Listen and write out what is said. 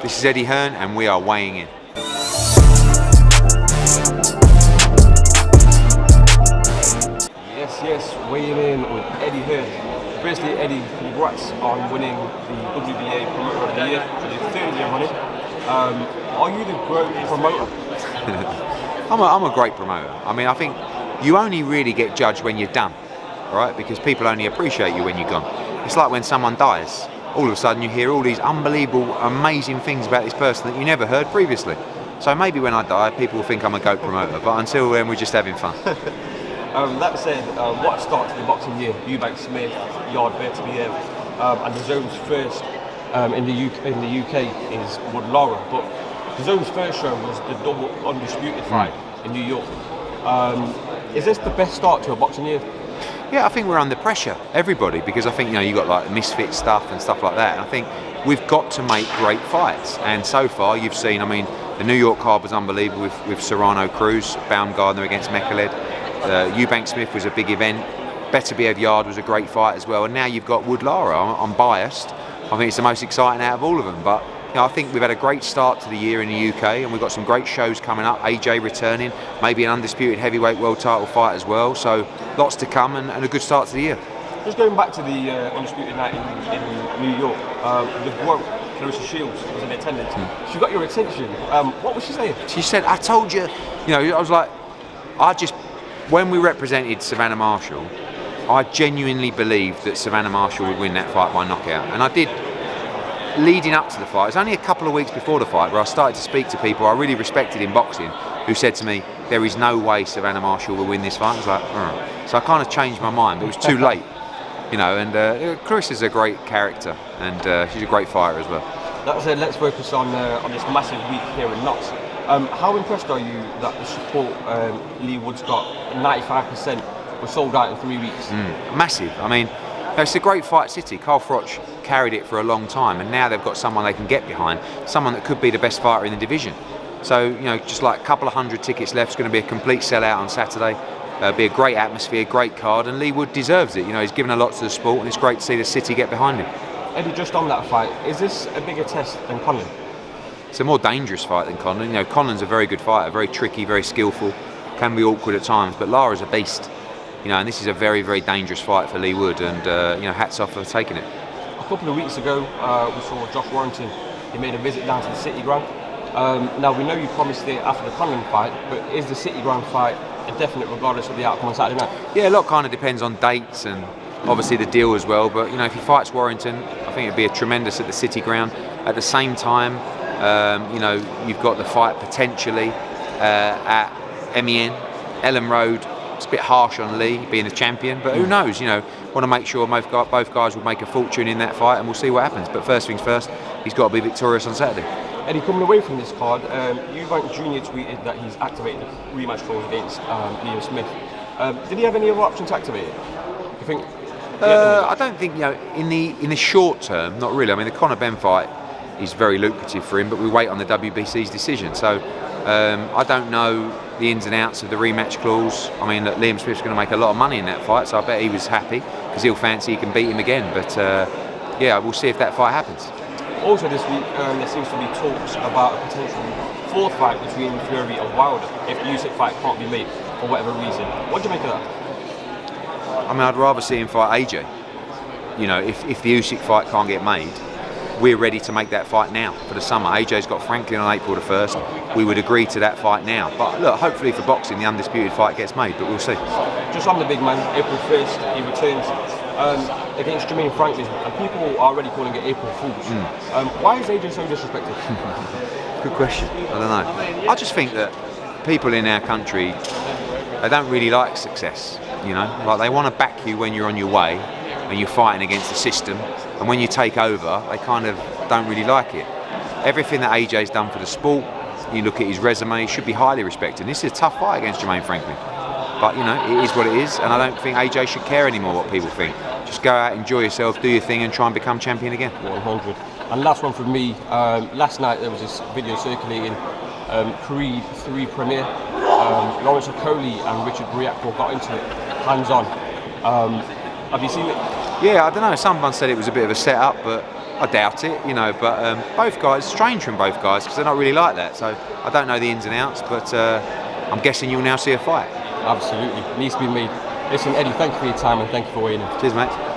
This is Eddie Hearn and we are weighing in. Yes, weighing in with Eddie Hearn. Firstly, Eddie, congrats on winning the WBA Promoter of the Year for the third year running. Are you the great promoter? I'm a great promoter. I mean, I think you only really get judged when you're done, right? Because people only appreciate you when you're gone. It's like when someone dies. All of a sudden you hear all these unbelievable, amazing things about this person that you never heard previously. So maybe when I die, people will think I'm a GOAT promoter, but until then, we're just having fun. That said, what starts the boxing year? Eubank, Smith, Yard, Bertaviev, and DAZN's first in the UK is WoodLara. But DAZN's first show was the double undisputed fight in New York. Is this the best start to a boxing year? Yeah, I think we're under pressure, everybody, because I think, you know, you've got like misfit stuff and stuff like that. And I think we've got to make great fights. And so far, you've seen, I mean, the New York card was unbelievable with Serrano Cruz, Baumgardner against Mekaled. Eubank Smith was a big event. Bertaviev Yard was a great fight as well. And now you've got WoodLara. I'm biased. I think it's the most exciting out of all of them. But you know, I think we've had a great start to the year in the UK, and we've got some great shows coming up. AJ returning, maybe an undisputed heavyweight world title fight as well. So lots to come and a good start to the year. Just going back to the undisputed night in New York, the quote, Clarissa Shields was in attendance. She got your attention. What was she saying? She said, I told you, you know, I was like, when we represented Savannah Marshall, I genuinely believed that Savannah Marshall would win that fight by knockout. And I did. Leading up to the fight, it was only a couple of weeks before the fight where I started to speak to people I really respected in boxing who said to me, there is no way Savannah Marshall will win this fight. I was like, So I kind of changed my mind, but it was too late. You know, and Clarissa's a great character and she's a great fighter as well. That said, let's focus on this massive week here in Knox. How impressed are you that the support Lee Wood's got, 95%, was sold out in 3 weeks? Massive. I mean, it's a great fight city. Carl Froch carried it for a long time, and now they've got someone they can get behind, someone that could be the best fighter in the division. So, you know, just like a couple of hundred tickets left, it's going to be a complete sellout on Saturday. Be a great atmosphere, great card, and Lee Wood deserves it. You know, he's given a lot to the sport, and it's great to see the city get behind him. Eddie, just on that fight, is this a bigger test than Conlon? It's a more dangerous fight than Conlon. You know, Conlon's a very good fighter, very tricky, very skillful, can be awkward at times, but Lara's a beast. You know, and this is a very, very dangerous fight for Lee Wood, and you know, hats off for taking it. A couple of weeks ago, we saw Josh Warrington. He made a visit down to the City Ground. Now we know you promised it after the Conlon fight, but is the City Ground fight a definite regardless of the outcome on Saturday night? Yeah, a lot kind of depends on dates and obviously the deal as well. But you know, if he fights Warrington, I think it'd be a tremendous at the City Ground. At the same time, you know, you've got the fight potentially at MEN, Ellen Road. It's a bit harsh on Lee being the champion, but who knows? You know, want to make sure both guys will make a fortune in that fight, and we'll see what happens. But first things first, he's got to be victorious on Saturday. Eddie, coming away from this card, EubankJr tweeted that he's activated the rematch clause against Liam Smith. Did he have any other option to activate it? You think? I don't think, you know, in the short term, not really. I mean, the Conor Benn fight is very lucrative for him, but we wait on the WBC's decision. So I don't know the ins and outs of the rematch clause. I mean, look, Liam Smith's going to make a lot of money in that fight, so I bet he was happy because he'll fancy he can beat him again. But yeah, we'll see if that fight happens. Also this week, there seems to be talks about a potential fourth fight between Fury and Wilder if the Usyk fight can't be made for whatever reason. What do you make of that? I mean, I'd rather see him fight AJ. You know, if the Usyk fight can't get made, we're ready to make that fight now for the summer. AJ's got Franklin on April the 1st. We would agree to that fight now. But look, hopefully for boxing, the undisputed fight gets made, but we'll see. Just on the big man, April 1st, he returns against Jermaine Franklin, and people are already calling it April Fools. Why is AJ so disrespected? Good question. I don't know. I just think that people in our country, they don't really like success. You know, like they want to back you when you're on your way, when you're fighting against the system, and when you take over, they kind of don't really like it. Everything that AJ's done for the sport, you look at his resume, he should be highly respected. This is a tough fight against Jermaine Franklin. But, you know, it is what it is, and I don't think AJ should care anymore what people think. Just go out, enjoy yourself, do your thing, and try and become champion again. 100. And last one from me, last night there was this video circulating, Creed 3 premiere. Lawrence Okolie and Richard Riakphore got into it, hands-on. Have you seen it? Yeah, I don't know, someone said it was a bit of a set-up, but I doubt it, you know, but both guys, strange from both guys because they're not really like that. So I don't know the ins and outs, but I'm guessing you'll now see a fight. Absolutely, needs to be made. Listen, Eddie, thank you for your time and thank you for weighing in. Cheers, mate.